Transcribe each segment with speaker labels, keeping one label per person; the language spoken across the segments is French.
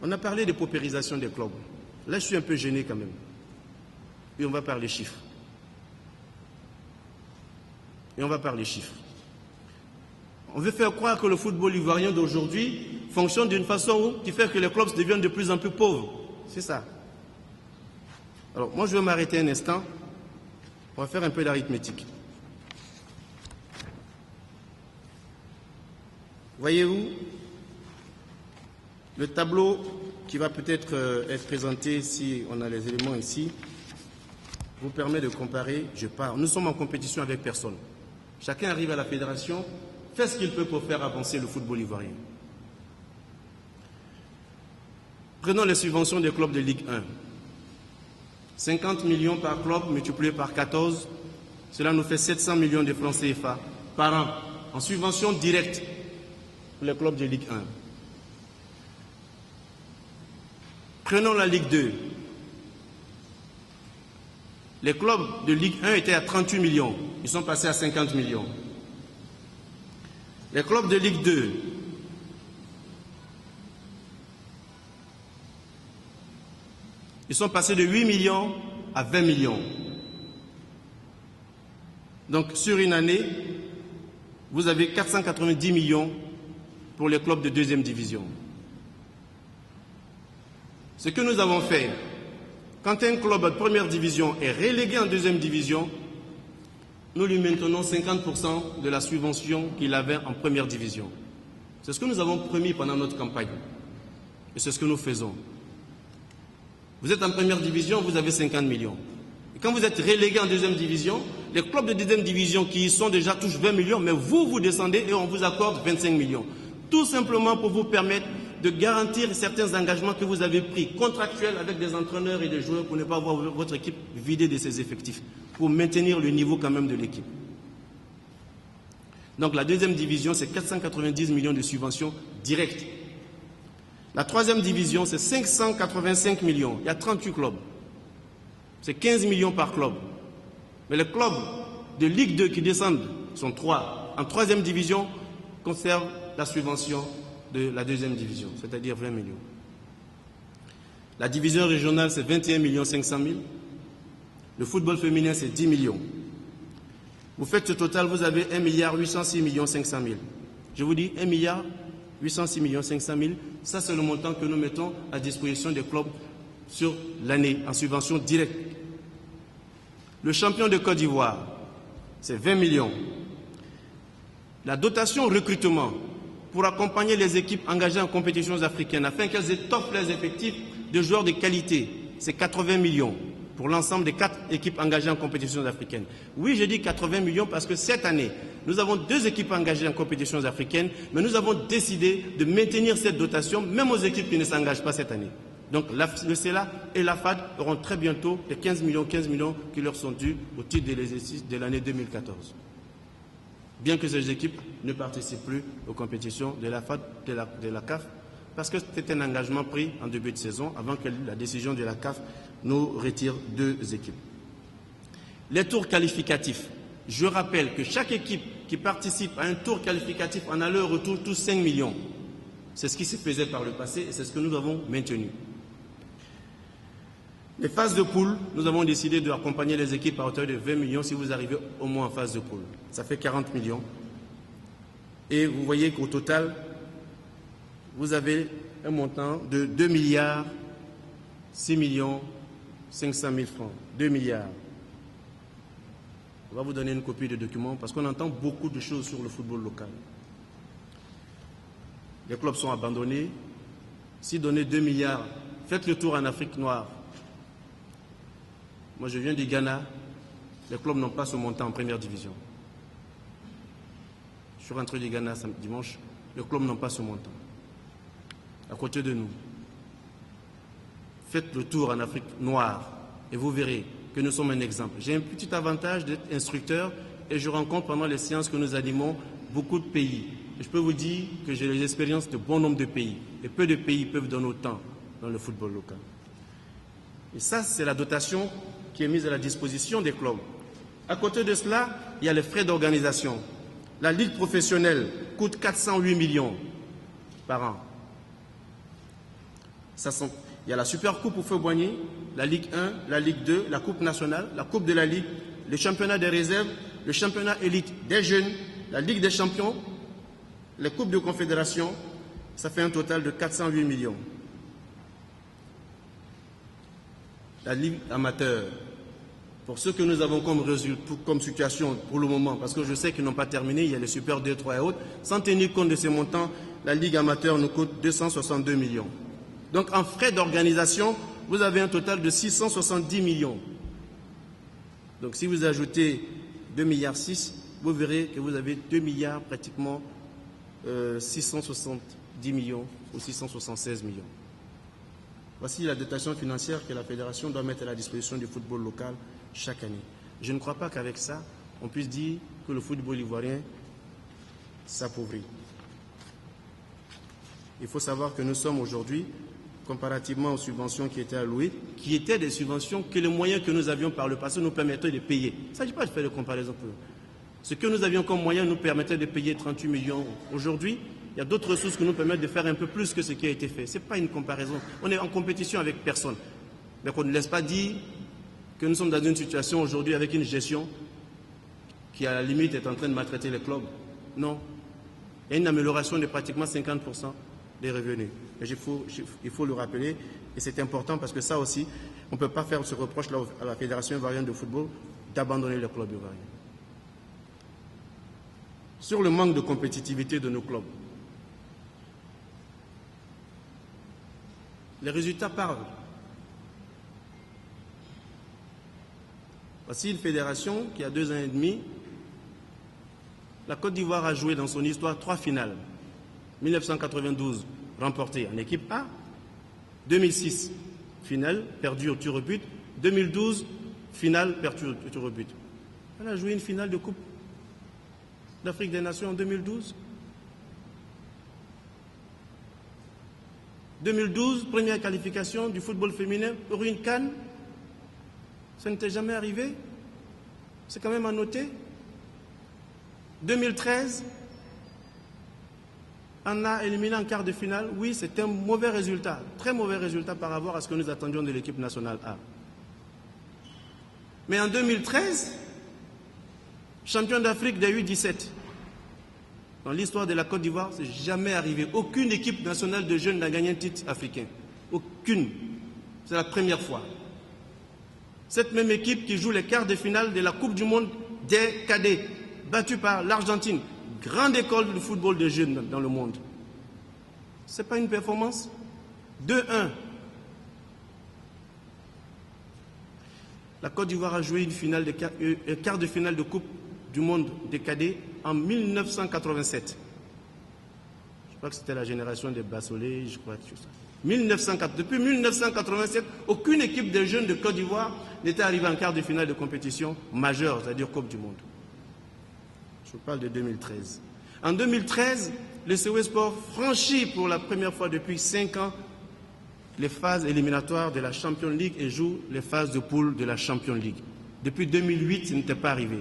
Speaker 1: On a parlé de paupérisation des clubs. Là, je suis un peu gêné quand même. Et on va parler chiffres. On veut faire croire que le football ivoirien d'aujourd'hui fonctionne d'une façon qui fait que les clubs deviennent de plus en plus pauvres. C'est ça. Alors, moi, je vais m'arrêter un instant. On va faire un peu d'arithmétique. Voyez-vous, le tableau qui va peut-être être présenté si on a les éléments ici, vous permet de comparer, nous sommes en compétition avec personne. Chacun arrive à la fédération, fait ce qu'il peut pour faire avancer le football ivoirien. Prenons les subventions des clubs de Ligue 1. 50 millions par club multiplié par 14, cela nous fait 700 millions de francs CFA par an, en subvention directe pour les clubs de Ligue 1. Prenons la Ligue 2. Les clubs de Ligue 1 étaient à 38 millions. Ils sont passés à 50 millions. Les clubs de Ligue 2, ils sont passés de 8 millions à 20 millions. Donc, sur une année, vous avez 490 millions pour les clubs de deuxième division. Ce que nous avons fait, quand un club de première division est relégué en deuxième division, nous lui maintenons 50% de la subvention qu'il avait en première division. C'est ce que nous avons promis pendant notre campagne. Et c'est ce que nous faisons. Vous êtes en première division, vous avez 50 millions. Et quand vous êtes relégué en deuxième division, les clubs de deuxième division qui y sont déjà touchent 20 millions, mais vous descendez et on vous accorde 25 millions. Tout simplement pour vous permettre de garantir certains engagements que vous avez pris, contractuels avec des entraîneurs et des joueurs, pour ne pas voir votre équipe vidée de ses effectifs, pour maintenir le niveau quand même de l'équipe. Donc la deuxième division, c'est 490 millions de subventions directes. La troisième division, c'est 585 millions. Il y a 38 clubs. C'est 15 millions par club. Mais les clubs de Ligue 2 qui descendent sont 3. En troisième division, conservent la subvention de la deuxième division, c'est-à-dire 20 millions. La division régionale, c'est 21 500 000. Le football féminin, c'est 10 millions. Vous faites ce total, vous avez 1 806 500 000. Je vous dis 1 806 500 000. Ça, c'est le montant que nous mettons à disposition des clubs sur l'année, en subvention directe. Le champion de Côte d'Ivoire, c'est 20 millions. La dotation recrutement pour accompagner les équipes engagées en compétitions africaines afin qu'elles étoffent les effectifs de joueurs de qualité, c'est 80 millions pour l'ensemble des 4 équipes engagées en compétitions africaines. Oui, je dis 80 millions parce que cette année, nous avons 2 équipes engagées en compétitions africaines, mais nous avons décidé de maintenir cette dotation même aux équipes qui ne s'engagent pas cette année. Donc le CELA et la FAD auront très bientôt les 15 millions qui leur sont dus au titre de l'exercice de l'année 2014. Bien que ces équipes ne participent plus aux compétitions de la FAD, de la CAF, parce que c'était un engagement pris en début de saison, avant que la décision de la CAF nous retire 2 équipes. Les tours qualificatifs. Je rappelle que chaque équipe qui participe à un tour qualificatif en aller-retour touche 5 millions. C'est ce qui se faisait par le passé et c'est ce que nous avons maintenu. Les phases de poule, nous avons décidé d'accompagner les équipes à hauteur de 20 millions si vous arrivez au moins en phase de poule. Ça fait 40 millions. Et vous voyez qu'au total, vous avez un montant de 2 milliards 6 millions 500 000 francs. 2 milliards. On va vous donner une copie de document parce qu'on entend beaucoup de choses sur le football local. Les clubs sont abandonnés. Si donner 2 milliards, faites le tour en Afrique noire. Moi, je viens du Ghana. Les clubs n'ont pas ce montant en première division. Je suis rentré du Ghana dimanche. Les clubs n'ont pas ce montant. À côté de nous. Faites le tour en Afrique noire et vous verrez que nous sommes un exemple. J'ai un petit avantage d'être instructeur et je rencontre pendant les séances que nous animons beaucoup de pays. Et je peux vous dire que j'ai les expériences de bon nombre de pays. Et peu de pays peuvent donner autant dans le football local. Et ça, c'est la dotation qui est mise à la disposition des clubs. À côté de cela, il y a les frais d'organisation. La ligue professionnelle coûte 408 millions par an. Il y a la Super Coupe au Feu-Boigny, la Ligue 1, la Ligue 2, la Coupe nationale, la Coupe de la Ligue, le championnat des réserves, le championnat élite des jeunes, la Ligue des champions, les Coupes de Confédération. Ça fait un total de 408 millions. La Ligue amateur, pour ce que nous avons comme situation pour le moment, parce que je sais qu'ils n'ont pas terminé, il y a les Super 2, 3 et autres, sans tenir compte de ces montants, la Ligue amateur nous coûte 262 millions. Donc en frais d'organisation, vous avez un total de 670 millions. Donc si vous ajoutez 2,6 milliards, vous verrez que vous avez 2 milliards pratiquement 670 millions ou 676 millions. Voici la dotation financière que la fédération doit mettre à la disposition du football local chaque année. Je ne crois pas qu'avec ça, on puisse dire que le football ivoirien s'appauvrit. Il faut savoir que nous sommes aujourd'hui, comparativement aux subventions qui étaient allouées, qui étaient des subventions que les moyens que nous avions par le passé nous permettaient de payer. Il ne s'agit pas de faire de comparaison. Ce que nous avions comme moyen nous permettait de payer 38 millions. Aujourd'hui, il y a d'autres ressources qui nous permettent de faire un peu plus que ce qui a été fait. Ce n'est pas une comparaison. On est en compétition avec personne. Mais qu'on ne laisse pas dire que nous sommes dans une situation aujourd'hui avec une gestion qui, à la limite, est en train de maltraiter les clubs. Non. Il y a une amélioration de pratiquement 50% des revenus. Et il faut le rappeler. Et c'est important parce que ça aussi, on ne peut pas faire ce reproche-là à la Fédération ivoirienne de football d'abandonner le club ivoirien. Sur le manque de compétitivité de nos clubs, les résultats parlent. Voici une fédération qui a 2 ans et demi. La Côte d'Ivoire a joué dans son histoire 3 finales. 1992, remportée en équipe A. 2006, finale, perdue au tir au but. 2012, finale, perdue au tir au but. Elle a joué une finale de Coupe d'Afrique des Nations en 2012. 2012, première qualification du football féminin pour une CAN. Ça n'était jamais arrivé. C'est quand même à noter. 2013, on a éliminé en quart de finale. Oui, c'est un mauvais résultat, très mauvais résultat par rapport à ce que nous attendions de l'équipe nationale A. Mais en 2013, champion d'Afrique des U17. Dans l'histoire de la Côte d'Ivoire, ce n'est jamais arrivé. Aucune équipe nationale de jeunes n'a gagné un titre africain. Aucune. C'est la première fois. Cette même équipe qui joue les quarts de finale de la Coupe du Monde des cadets, battue par l'Argentine, grande école de football de jeunes dans le monde. Ce n'est pas une performance. 2-1. La Côte d'Ivoire a joué un quart de finale de Coupe du Monde des cadets en 1987. Je crois que c'était la génération des Bassolé, je crois que c'est ça. Depuis 1987, aucune équipe de jeunes de Côte d'Ivoire n'était arrivée en quart de finale de compétition majeure, c'est-à-dire Coupe du Monde. Je parle de 2013. En 2013, le COE Sport franchit pour la première fois depuis 5 ans les phases éliminatoires de la Champions League et joue les phases de poule de la Champions League. Depuis 2008, ce n'était pas arrivé.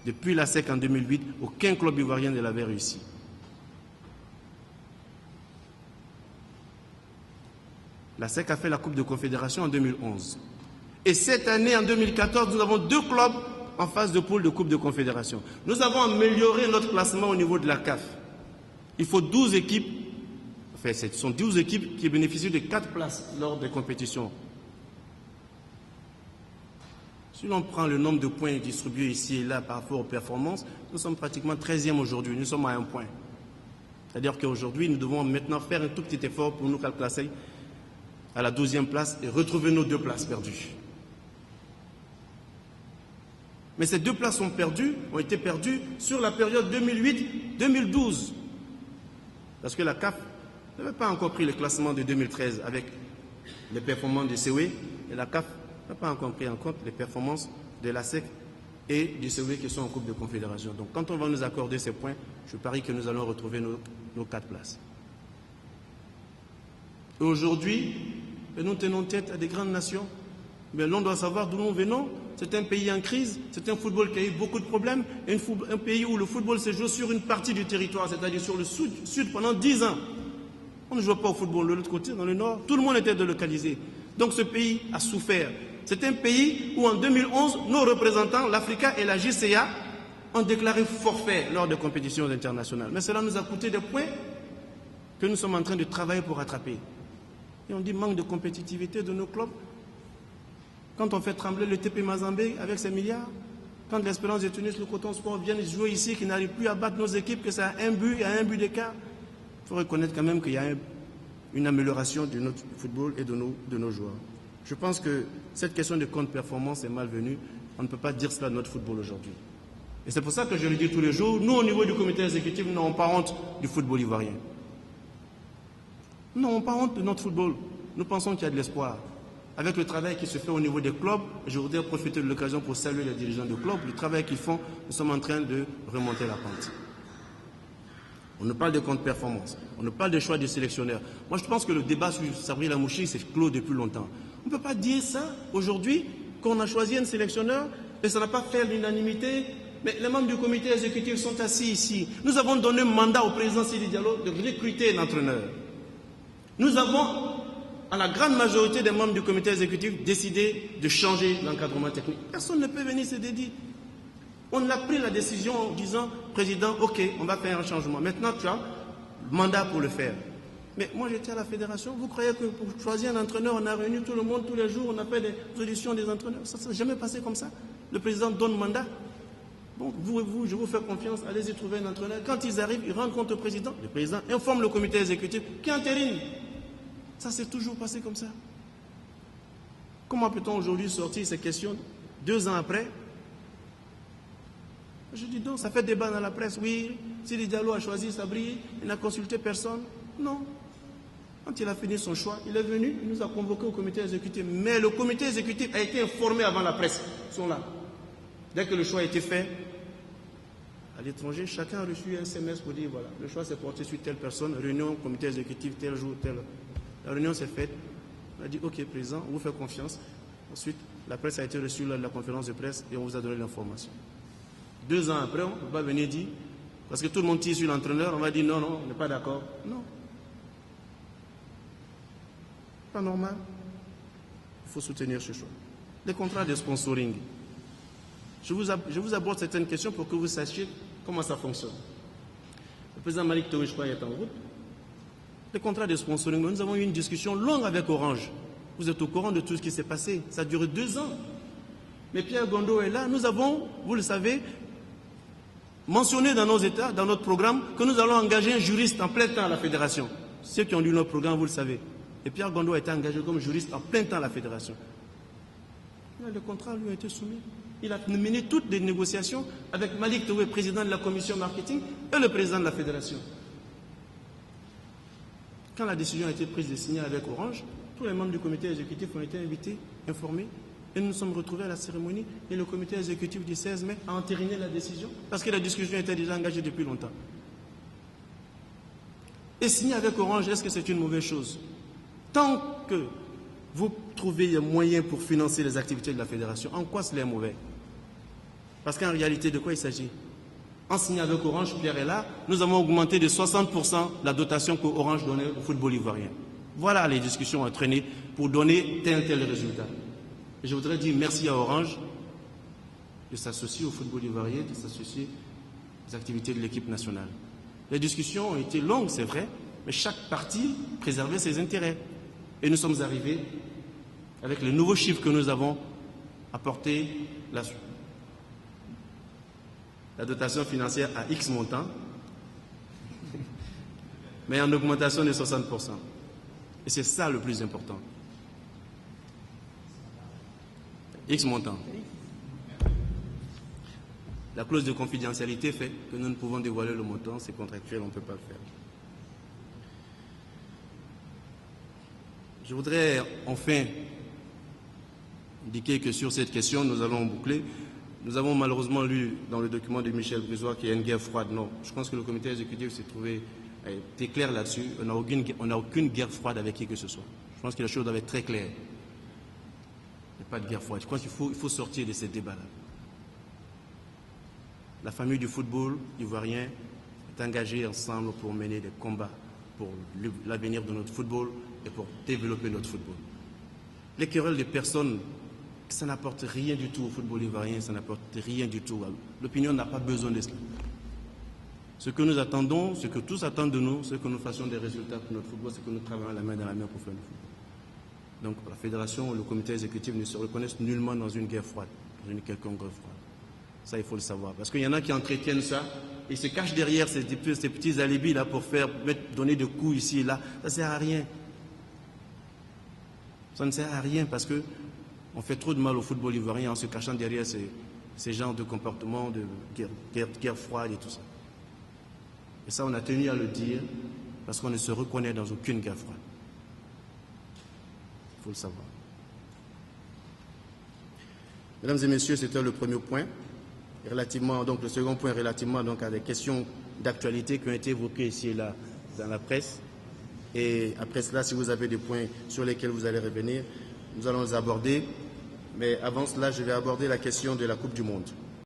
Speaker 1: Depuis la SEC en 2008, aucun club ivoirien ne l'avait réussi. La SEC a fait la Coupe de Confédération en 2011. Et cette année, en 2014, nous avons 2 clubs en phase de poule de Coupe de Confédération. Nous avons amélioré notre classement au niveau de la CAF. Il faut 12 équipes, enfin ce sont 12 équipes qui bénéficient de 4 places lors des compétitions. Si l'on prend le nombre de points distribués ici et là par rapport aux performances, nous sommes pratiquement 13e aujourd'hui, nous sommes à 1 point. C'est-à-dire qu'aujourd'hui, nous devons maintenant faire un tout petit effort pour nous classer à la 12e place et retrouver nos 2 places perdues. Mais ces 2 places ont été perdues sur la période 2008-2012. Parce que la CAF n'avait pas encore pris le classement de 2013 avec les performances du COE et la CAF n'a pas encore pris en compte les performances de la SEC et du COE qui sont en Coupe de Confédération. Donc quand on va nous accorder ces points, je parie que nous allons retrouver nos 4 places. Et aujourd'hui, nous tenons tête à des grandes nations. Mais l'on doit savoir d'où nous venons. C'est un pays en crise, c'est un football qui a eu beaucoup de problèmes, un pays où le football se joue sur une partie du territoire, c'est-à-dire sur le sud pendant 10 ans. On ne jouait pas au football de l'autre côté, dans le nord. Tout le monde était délocalisé. Donc ce pays a souffert. C'est un pays où en 2011, nos représentants, l'Africa et la JCA, ont déclaré forfait lors des compétitions internationales. Mais cela nous a coûté des points que nous sommes en train de travailler pour rattraper. Et on dit manque de compétitivité de nos clubs. Quand on fait trembler le TP Mazembe avec ses milliards, quand l'Espérance de Tunis, le Coton Sport viennent jouer ici, qui n'arrivent plus à battre nos équipes, que c'est à un but d'écart, il faut reconnaître quand même qu'il y a une amélioration de notre football et de nos joueurs. Je pense que cette question de compte performance est malvenue. On ne peut pas dire cela de notre football aujourd'hui. Et c'est pour ça que je le dis tous les jours, nous au niveau du comité exécutif, nous n'avons pas honte du football ivoirien. Nous n'avons pas honte de notre football. Nous pensons qu'il y a de l'espoir. Avec le travail qui se fait au niveau des clubs, je voudrais profiter de l'occasion pour saluer les dirigeants de clubs. Le travail qu'ils font, nous sommes en train de remonter la pente. On nous parle de compte performance, on nous parle de choix des sélectionneurs. Moi, je pense que le débat sur Sabri Lamouchi s'est clos depuis longtemps. On ne peut pas dire ça aujourd'hui, qu'on a choisi un sélectionneur et ça n'a pas fait l'unanimité. Mais les membres du comité exécutif sont assis ici. Nous avons donné un mandat au président Sidi Diallo de recruter un entraîneur. Nous avons, à la grande majorité des membres du comité exécutif, décidé de changer l'encadrement technique. Personne ne peut venir se dédier. On a pris la décision en disant, président, ok, on va faire un changement. Maintenant, tu as le mandat pour le faire. Mais moi, j'étais à la fédération. Vous croyez que pour choisir un entraîneur, on a réuni tout le monde tous les jours, on a fait des auditions des entraîneurs? Ça ne s'est jamais passé comme ça. Le président donne mandat. Bon, vous, je vous fais confiance, allez-y trouver un entraîneur. Quand ils arrivent, ils rencontrent le président informe le comité exécutif qui entérine. Ça s'est toujours passé comme ça. Comment peut-on aujourd'hui sortir ces questions 2 ans après? Je dis donc, ça fait débat dans la presse. Oui, Sidi Diallo a choisi Sabri, il n'a consulté personne. Non. Quand il a fini son choix, il est venu, il nous a convoqués au comité exécutif. Mais le comité exécutif a été informé avant la presse. Ils sont là. Dès que le choix a été fait, à l'étranger, chacun a reçu un SMS pour dire, voilà, le choix s'est porté sur telle personne, réunion, comité exécutif, tel jour, tel. La réunion s'est faite. On a dit, ok, président, on vous fait confiance. Ensuite, la presse a été reçue lors de la conférence de presse et on vous a donné l'information. 2 ans après, on ne peut pas venir dire, parce que tout le monde tire sur l'entraîneur, on va dire, non, non, on n'est pas d'accord. Non. Pas normal. Il faut soutenir ce choix. Les contrats de sponsoring. Je vous aborde certaines questions pour que vous sachiez comment ça fonctionne. Le président Malik Touré, je crois, est en route. Les contrats de sponsoring, nous avons eu une discussion longue avec Orange. Vous êtes au courant de tout ce qui s'est passé. Ça a duré 2 ans. Mais Pierre Gondo est là. Nous avons, vous le savez, mentionné dans nos États, dans notre programme, que nous allons engager un juriste en plein temps à la fédération. Ceux qui ont lu notre programme, vous le savez. Et Pierre Gondo a été engagé comme juriste en plein temps à la fédération. Le contrat lui a été soumis. Il a mené toutes les négociations avec Malik Touré, président de la commission marketing, et le président de la fédération. Quand la décision a été prise de signer avec Orange, tous les membres du comité exécutif ont été invités, informés, et nous nous sommes retrouvés à la cérémonie, et le comité exécutif du 16 mai a entériné la décision, parce que la discussion était déjà engagée depuis longtemps. Et signer avec Orange, est-ce que c'est une mauvaise chose? Tant que vous trouvez un moyen pour financer les activités de la fédération, en quoi cela est mauvais? Parce qu'en réalité, de quoi il s'agit? En signant avec Orange, Pierre est là, nous avons augmenté de 60% la dotation que Orange donnait au football ivoirien. Voilà les discussions entraînées pour donner tel résultat. Et je voudrais dire merci à Orange de s'associer au football ivoirien, de s'associer aux activités de l'équipe nationale. Les discussions ont été longues, c'est vrai, mais chaque partie préservait ses intérêts. Et nous sommes arrivés, avec les nouveaux chiffres que nous avons, à porter la dotation financière à X montant, mais en augmentation de 60%. Et c'est ça le plus important. X montant. La clause de confidentialité fait que nous ne pouvons dévoiler le montant, c'est contractuel, on ne peut pas le faire. Je voudrais enfin indiquer que sur cette question, nous allons boucler. Nous avons malheureusement lu dans le document de Michel Brizois qu'il y a une guerre froide. Non, je pense que le comité exécutif s'est trouvé était clair là-dessus. On n'a aucune guerre froide avec qui que ce soit. Je pense que la chose doit être très claire. Il n'y a pas de guerre froide. Je pense qu'il faut sortir de ces débats-là. La famille du football ivoirien est engagée ensemble pour mener des combats pour l'avenir de notre football et pour développer notre football. Les querelles des personnes, ça n'apporte rien du tout au football ivoirien, ça n'apporte rien du tout. L'opinion n'a pas besoin de cela. Ce que nous attendons, ce que tous attendent de nous, c'est que nous fassions des résultats pour notre football, c'est que nous travaillons la main dans la main pour faire le football. Donc la fédération, le comité exécutif ne se reconnaissent nullement dans une guerre froide, dans une quelconque guerre froide. Ça, il faut le savoir. Parce qu'il y en a qui entretiennent ça, et se cachent derrière ces petits alibis là pour donner des coups ici et là. Ça ne sert à rien. Ça ne sert à rien parce qu'on fait trop de mal au football ivoirien en se cachant derrière ces genres de comportements de guerre froide et tout ça. Et ça, on a tenu à le dire parce qu'on ne se reconnaît dans aucune guerre froide. Il faut le savoir. Mesdames et messieurs, c'était le premier point. Donc le second point relativement donc, à des questions d'actualité qui ont été évoquées ici et là dans la presse. Et après cela, si vous avez des points sur lesquels vous allez revenir, nous allons les aborder. Mais avant cela, je vais aborder la question de la Coupe du Monde.